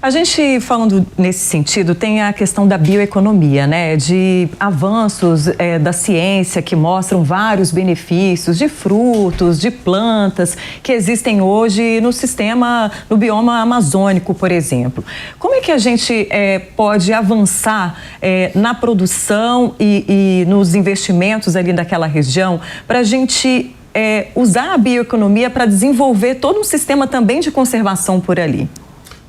A gente, falando nesse sentido, tem a questão da bioeconomia, né? De avanços da ciência que mostram vários benefícios de frutos, de plantas que existem hoje no sistema, no bioma amazônico, por exemplo. Como é que a gente pode avançar na produção e nos investimentos ali daquela região para a gente usar a bioeconomia para desenvolver todo um sistema também de conservação por ali?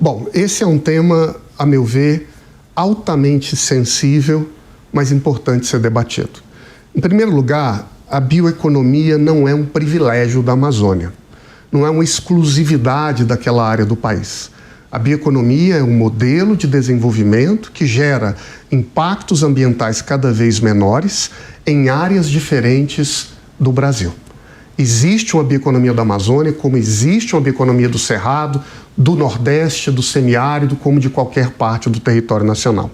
Bom, esse é um tema, a meu ver, altamente sensível, mas importante ser debatido. Em primeiro lugar, a bioeconomia não é um privilégio da Amazônia, não é uma exclusividade daquela área do país. A bioeconomia é um modelo de desenvolvimento que gera impactos ambientais cada vez menores em áreas diferentes do Brasil. Existe uma bioeconomia da Amazônia, como existe uma bioeconomia do Cerrado, do Nordeste, do semiárido, como de qualquer parte do território nacional.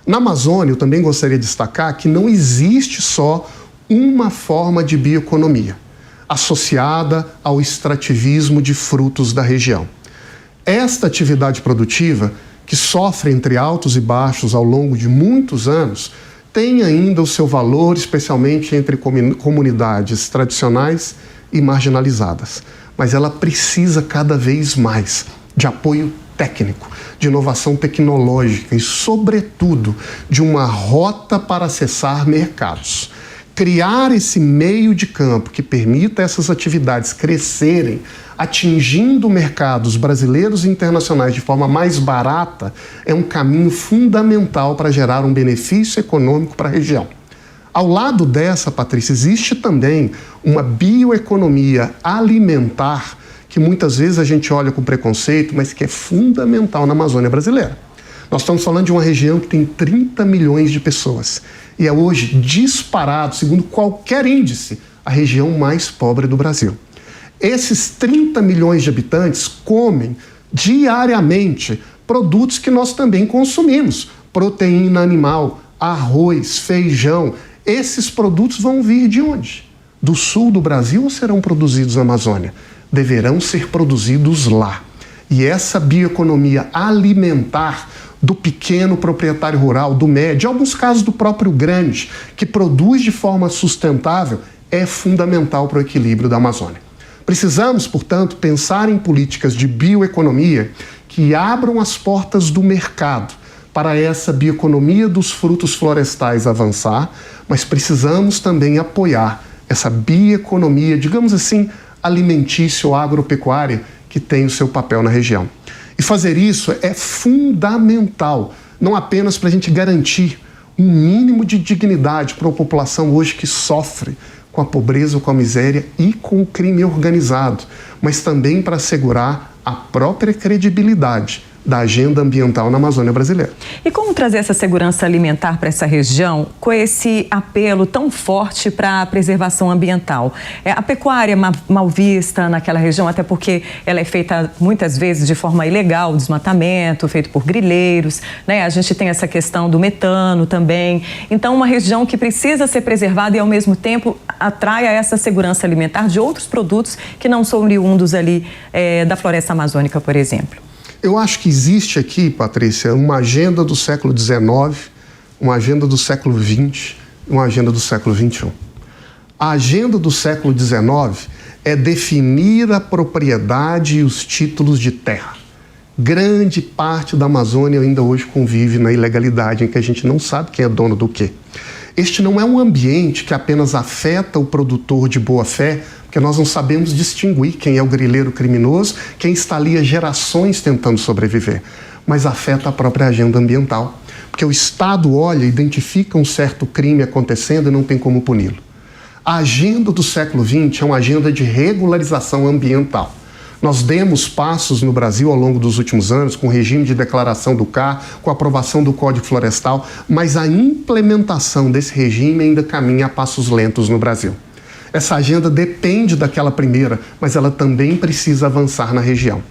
Na Amazônia, eu também gostaria de destacar que não existe só uma forma de bioeconomia associada ao extrativismo de frutos da região. Esta atividade produtiva, que sofre entre altos e baixos ao longo de muitos anos, tem ainda o seu valor, especialmente entre comunidades tradicionais e marginalizadas. Mas ela precisa cada vez mais de apoio técnico, de inovação tecnológica e, sobretudo, de uma rota para acessar mercados. Criar esse meio de campo que permita essas atividades crescerem, atingindo mercados brasileiros e internacionais de forma mais barata, é um caminho fundamental para gerar um benefício econômico para a região. Ao lado dessa, Patrícia, existe também uma bioeconomia alimentar que muitas vezes a gente olha com preconceito, mas que é fundamental na Amazônia brasileira. Nós estamos falando de uma região que tem 30 milhões de pessoas e é hoje disparado, segundo qualquer índice, a região mais pobre do Brasil. Esses 30 milhões de habitantes comem diariamente produtos que nós também consumimos. Proteína animal, arroz, feijão. Esses produtos vão vir de onde? Do sul do Brasil ou serão produzidos na Amazônia? Deverão ser produzidos lá. E essa bioeconomia alimentar do pequeno proprietário rural, do médio, em alguns casos do próprio grande, que produz de forma sustentável, é fundamental para o equilíbrio da Amazônia. Precisamos, portanto, pensar em políticas de bioeconomia que abram as portas do mercado para essa bioeconomia dos frutos florestais avançar, mas precisamos também apoiar essa bioeconomia, digamos assim, alimentícia ou agropecuária, que tem o seu papel na região. E fazer isso é fundamental, não apenas para a gente garantir um mínimo de dignidade para uma população hoje que sofre com a pobreza, com a miséria e com o crime organizado, mas também para assegurar a própria credibilidade da agenda ambiental na Amazônia brasileira. E como trazer essa segurança alimentar para essa região com esse apelo tão forte para a preservação ambiental? A pecuária mal vista naquela região, até porque ela é feita muitas vezes de forma ilegal, desmatamento, feito por grileiros, né? A gente tem essa questão do metano também. Então, uma região que precisa ser preservada e, ao mesmo tempo, atrai a essa segurança alimentar de outros produtos que não são oriundos ali da floresta amazônica, por exemplo. Eu acho que existe aqui, Patrícia, uma agenda do século XIX, uma agenda do século XX e uma agenda do século XXI. A agenda do século XIX é definir a propriedade e os títulos de terra. Grande parte da Amazônia ainda hoje convive na ilegalidade, em que a gente não sabe quem é dono do quê. Este não é um ambiente que apenas afeta o produtor de boa-fé, porque nós não sabemos distinguir quem é o grileiro criminoso, quem está ali há gerações tentando sobreviver, mas afeta a própria agenda ambiental, porque o Estado olha, identifica um certo crime acontecendo e não tem como puni-lo. A agenda do século XX é uma agenda de regularização ambiental. Nós demos passos no Brasil ao longo dos últimos anos, com o regime de declaração do CAR, com a aprovação do Código Florestal, mas a implementação desse regime ainda caminha a passos lentos no Brasil. Essa agenda depende daquela primeira, mas ela também precisa avançar na região.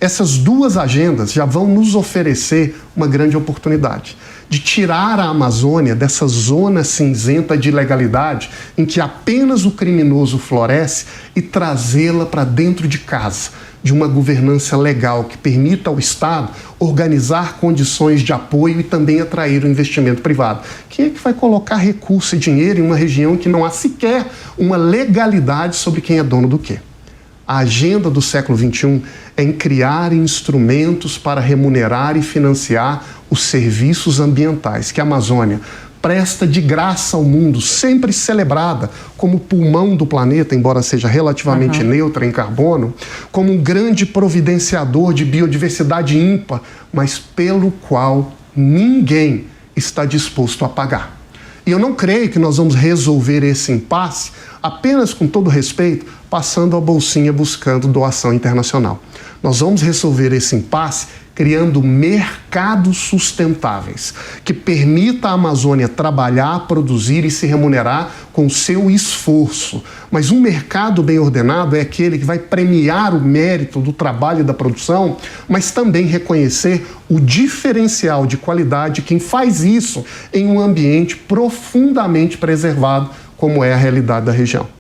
Essas duas agendas já vão nos oferecer uma grande oportunidade de tirar a Amazônia dessa zona cinzenta de ilegalidade em que apenas o criminoso floresce e trazê-la para dentro de casa, de uma governança legal que permita ao Estado organizar condições de apoio e também atrair o investimento privado. Quem é que vai colocar recurso e dinheiro em uma região que não há sequer uma legalidade sobre quem é dono do quê? A agenda do século XXI é em criar instrumentos para remunerar e financiar os serviços ambientais que a Amazônia presta de graça ao mundo, sempre celebrada como pulmão do planeta, embora seja relativamente neutra em carbono, como um grande providenciador de biodiversidade ímpar, mas pelo qual ninguém está disposto a pagar. E eu não creio que nós vamos resolver esse impasse apenas, com todo respeito, passando a bolsinha buscando doação internacional. Nós vamos resolver esse impasse criando mercados sustentáveis, que permita à Amazônia trabalhar, produzir e se remunerar com o seu esforço. Mas um mercado bem ordenado é aquele que vai premiar o mérito do trabalho e da produção, mas também reconhecer o diferencial de qualidade de quem faz isso em um ambiente profundamente preservado, como é a realidade da região.